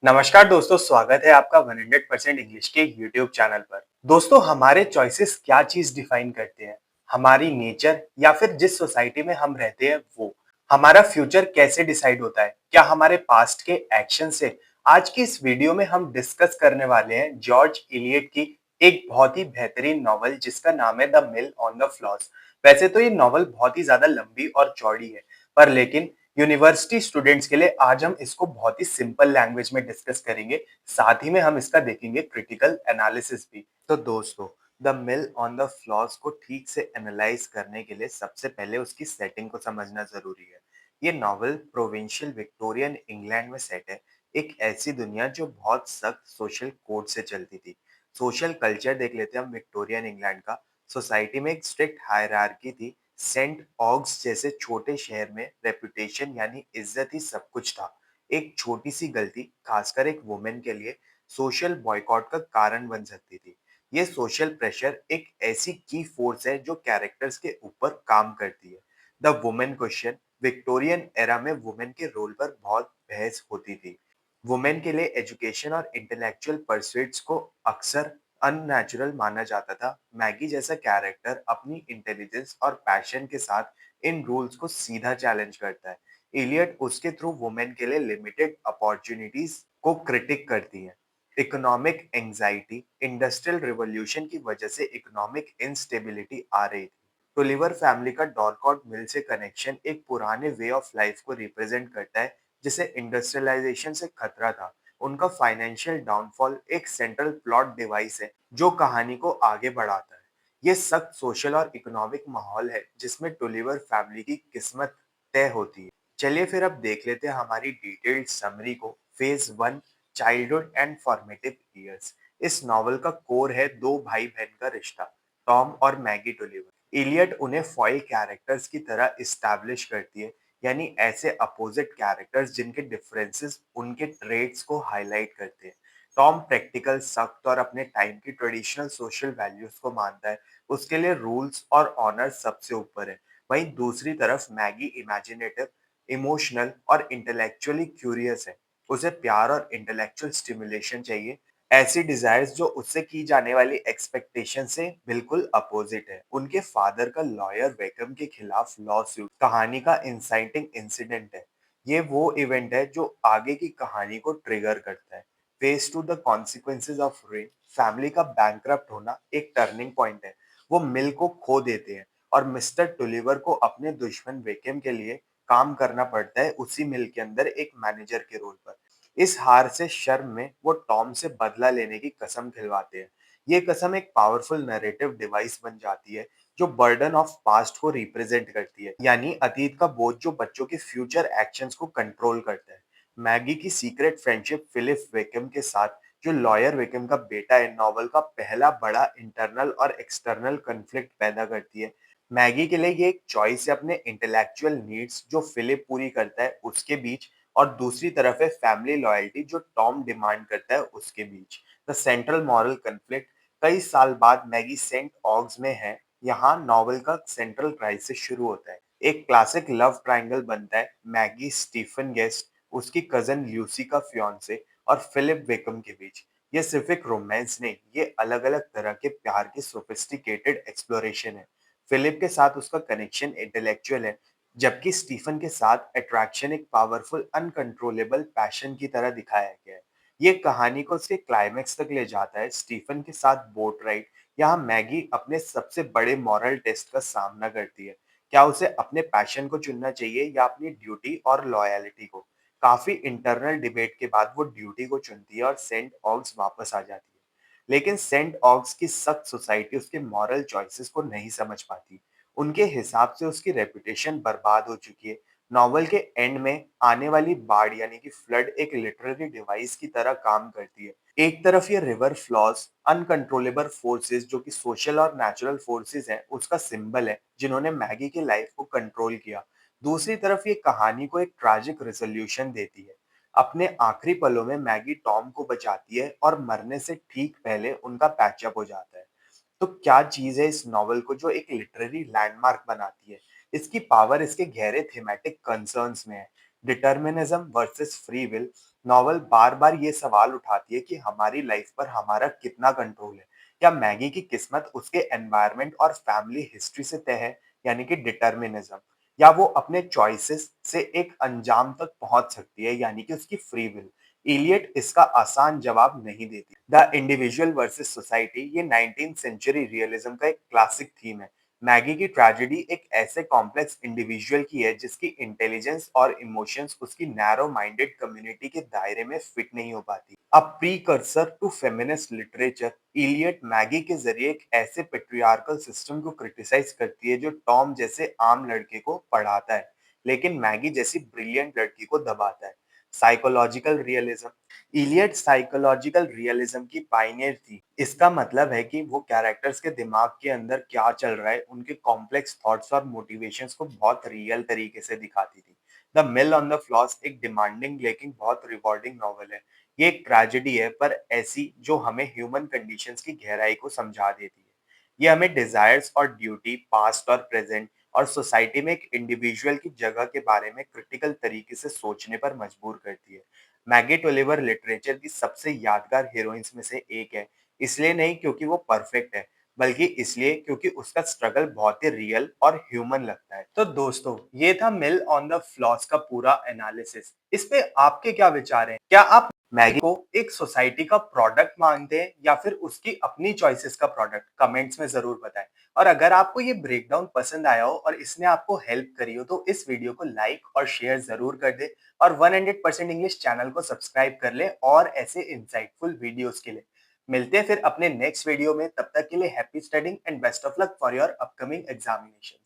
नमस्कार दोस्तों, स्वागत है आपका 100% इंग्लिश के यूट्यूब चैनल पर। दोस्तों, हमारे चॉइसेस क्या चीज डिफाइन करते हैं? हमारी नेचर या फिर जिस सोसाइटी में हम रहते हैं वो? हमारा फ्यूचर कैसे डिसाइड होता है? क्या हमारे पास्ट के एक्शन से? आज की इस वीडियो में हम डिस्कस करने वाले हैं जॉर्ज इलियट की एक बहुत ही बेहतरीन नॉवल जिसका नाम है the mill on the floss. वैसे तो ये नॉवल बहुत ही ज्यादा लंबी और चौड़ी है, पर लेकिन यूनिवर्सिटी स्टूडेंट्स के लिए आज हम इसको बहुत ही सिंपल लैंग्वेज में डिस्कस करेंगे। साथ ही में हम इसका देखेंगे क्रिटिकल एनालिसिस भी। तो दोस्तों, the mill on the floss को ठीक से एनालाइज करने के लिए सबसे पहले उसकी सेटिंग को समझना जरूरी है। ये नॉवल प्रोविंशियल विक्टोरियन इंग्लैंड में सेट है, एक ऐसी दुनिया जो बहुत सख्त सोशल कोड से चलती थी। सोशल कल्चर देख लेते हैं हम विक्टोरियन इंग्लैंड का। सोसाइटी में एक स्ट्रिक्ट हायरार्की थी। सेंट ऑग्स जैसे छोटे शहर में रेपुटेशन यानी इज्जत ही सब कुछ था। एक छोटी सी गलती, खासकर एक वुमेन के लिए, सोशल बॉयकॉट का कारण बन सकती थी। ये सोशल प्रेशर एक ऐसी की फोर्स है जो कैरेक्टर्स के ऊपर काम करती है। The women question. Victorian era में वुमेन के रोल पर बहुत बहस होती थी। वुमेन के लिए एजुकेशन और इंटेलेक्चुअल परस्यूट्स को अक्सर अननेचुरल माना जाता था। मैगी जैसा कैरेक्टर अपनी इंटेलिजेंस और पैशन के साथ इन रूल्स को सीधा चैलेंज करता है। इलियट उसके थ्रू वुमेन के लिए लिमिटेड अपॉर्चुनिटीज को क्रिटिक करती है। Economic anxiety. इंडस्ट्रियल रिवॉल्यूशन की वजह से इकोनॉमिक इंस्टेबिलिटी आ रही थी। टोलिवर फैमिली का डॉरकॉट मिल से कनेक्शन एक पुराने वे ऑफ लाइफ को रिप्रेजेंट करता है जिसे इंडस्ट्रियलाइजेशन से खतरा था। उनका फाइनेंशियल डाउनफॉल एक सेंट्रल प्लॉट डिवाइस है जो कहानी को आगे बढ़ाता है। ये सख्त सोशल और इकोनॉमिक माहौल है जिसमें टोलिवर फैमिली की किस्मत तय होती है। चलिए फिर अब देख लेते हैं हमारी डिटेल्ड समरी को। Phase one, childhood and formative years. इस नॉवल का कोर है दो भाई बहन का रिश्ता, टॉम और मैगी टोलिवर। इलियट उन्हें फॉइल कैरेक्टर्स की तरह इस्टेब्लिश करती है, यानी ऐसे अपोजिट कैरेक्टर्स जिनके डिफरेंसेस उनके ट्रेड्स को हाईलाइट करते हैं। टॉम प्रैक्टिकल, सख्त और अपने टाइम की ट्रेडिशनल सोशल वैल्यूज को मानता है। उसके लिए रूल्स और ऑनर सबसे ऊपर है। वहीं दूसरी तरफ मैगी इमेजिनेटिव, इमोशनल और इंटेलेक्चुअली क्यूरियस है। उसे प्यार और इंटेलेक्चुअल स्टिमुलेशन चाहिए, ऐसी डिजायर्स जो उससे की जाने वाली एक्सपेक्टेशन से बिल्कुल अपोजिट है। उनके फादर का लॉयर वेकम के खिलाफ लॉ सूट कहानी का इंसाइटिंग इंसिडेंट है। ये वो इवेंट है जो आगे की कहानी को ट्रिगर करता है। Phase two, the consequences of rain. Family का बैंकरप्ट होना एक टर्निंग पॉइंट है। वो मिल को खो देते हैं और मिस्टर टुलिवर को अपने दुश्मन वेकम के लिए काम करना पड़ता है, उसी मिल के अंदर एक मैनेजर के रोल पर। इस हार से शर्म में वो टॉम से बदला लेने की कसम खिलवाते हैं। ये कसम एक पावरफुल नैरेटिव डिवाइस बन जाती है जो बर्डन ऑफ पास्ट को रिप्रेजेंट करती है, यानी अतीत का बोझ जो बच्चों के फ्यूचर एक्शंस को कंट्रोल करता है। मैगी की सीक्रेट फ्रेंडशिप फिलिप वेकम के साथ, जो लॉयर वेकम का बेटा है, नॉवल का पहला बड़ा इंटरनल और एक्सटर्नल कन्फ्लिक्ट पैदा करती है। मैगी के लिए ये एक चॉइस है अपने इंटेलेक्चुअल नीड्स जो फिलिप पूरी करता है उसके बीच, और दूसरी तरफ है फैमिली लॉयल्टी जो टॉम डिमांड करता है उसके बीच। The central moral conflict. कई साल बाद मैगी सेंट ऑग्स में है। यहाँ नॉवल का सेंट्रल क्राइसिस शुरू होता है। एक क्लासिक लव ट्रायंगल बनता है, मैगी स्टीफन गेस्ट, उसकी कजन ल्यूसी का फियांसे, और फिलिप वेकम के बीच। ये सिर्फ एक रोमांस नहीं, ये अलग अलग तरह के प्यार की सोफिस्टिकेटेड एक्सप्लोरेशन है। फिलिप के साथ उसका कनेक्शन इंटेलेक्चुअल है, जबकि स्टीफन के साथ अट्रैक्शन एक पावरफुल अनकंट्रोलेबल पैशन की तरह दिखाया गया है। ये कहानी को उसके क्लाइमेक्स तक ले जाता है। स्टीफन के साथ बोट राइड। यहाँ मैगी अपने सबसे बड़े मॉरल टेस्ट का सामना करती है। क्या उसे अपने पैशन को चुनना चाहिए या अपनी ड्यूटी और लॉयलिटी को? काफी इंटरनल डिबेट के बाद वो ड्यूटी को चुनती है और सेंट ऑग्स वापस आ जाती है। लेकिन सेंट ऑग्स की सख्त सोसाइटी उसके मॉरल चॉइसेस को नहीं समझ पाती। उनके हिसाब से उसकी रेपुटेशन बर्बाद हो चुकी है। नॉवल के एंड में आने वाली बाढ़ यानी कि फ्लड एक लिटरेरी डिवाइस की तरह काम करती है। एक तरफ ये रिवर फ्लॉस, अनकंट्रोलेबल फोर्सेस जो कि सोशल और नेचुरल फोर्सेस हैं, उसका सिंबल है जिन्होंने मैगी की लाइफ को कंट्रोल किया। दूसरी तरफ ये कहानी को एक ट्रैजिक रेजोल्यूशन देती है। अपने आखिरी पलों में मैगी टॉम को बचाती है और मरने से ठीक पहले उनका पैचअप हो जाता है। तो क्या चीज़ है इस नॉवल को जो एक लिटरेरी लैंडमार्क बनाती है? इसकी पावर इसके गहरे थीमेटिक कंसर्न्स में है। Determinism versus free will novel बार बार ये सवाल उठाती है कि हमारी लाइफ पर हमारा कितना कंट्रोल है। क्या मैगी की किस्मत उसके एनवायरनमेंट और फैमिली हिस्ट्री से तय है, यानी कि डिटर्मिनिज्म, या वो अपने चॉइसेस से एक अंजाम तक पहुंच सकती है, यानी कि उसकी फ्री विल। इलियट इसका आसान जवाब नहीं देती। द इंडिविजुअल वर्सेस सोसाइटी ये 19th सेंचुरी रियलिज्म का एक क्लासिक थीम है। मैगी की ट्रेजेडी एक ऐसे कॉम्प्लेक्स इंडिविजुअल की है जिसकी इंटेलिजेंस और इमोशंस उसकी नैरो माइंडेड कम्युनिटी के दायरे में फिट नहीं हो पाती। A precursor to feminist literature, Eliot Maggie के जरिए एक ऐसे पेट्रियार्कल सिस्टम को क्रिटिसाइज करती है जो टॉम जैसे आम लड़के को पढ़ाता है, लेकिन मैगी जैसी ब्रिलियंट लड़की को दबाता है। Psychological realism, Eliot psychological realism की पायनियर थी। इसका मतलब है कि वो कैरेक्टर्स के दिमाग के अंदर क्या चल रहा है, उनके कॉम्प्लेक्स थॉट्स और मोटिवेशंस को बहुत रियल तरीके से दिखाती थी। The mill on the floss एक डिमांडिंग लेकिन बहुत रिवॉर्डिंग नॉवल है। ये एक ट्रेजेडी है, पर ऐसी जो हमें ह्यूमन कंडीशंस की गहराई को समझा देती है। ये हमें डिजायर्स और ड्यूटी, पास्ट और प्रेजेंट और सोसाइटी में एक इंडिविजुअल की जगह के बारे में क्रिटिकल तरीके से सोचने पर मजबूर करती है। मैगी टोलिवर लिटरेचर की सबसे यादगार हीरोइंस में से एक है, इसलिए नहीं क्योंकि वो परफेक्ट है, बल्कि इसलिए क्योंकि उसका स्ट्रगल बहुत ही रियल और ह्यूमन लगता है। तो दोस्तों, ये था मिल ऑन द फ्लॉस का पूरा एनालिसिस। इस पे आपके क्या विचार हैं? क्या आप मैगी को एक सोसाइटी का प्रोडक्ट मानते हैं या फिर उसकी अपनी चॉइसेस का प्रोडक्ट? कमेंट्स में जरूर बताएं। और अगर आपको ये ब्रेकडाउन पसंद आया हो और इसने आपको हेल्प करी हो तो इस वीडियो को लाइक और शेयर जरूर कर दें, और 100% इंग्लिश चैनल को सब्सक्राइब कर लें और ऐसे इंसाइटफुल वीडियोस के लिए। मिलते हैं फिर अपने नेक्स्ट वीडियो में। तब तक के लिए happy studying and best of luck for your upcoming examination.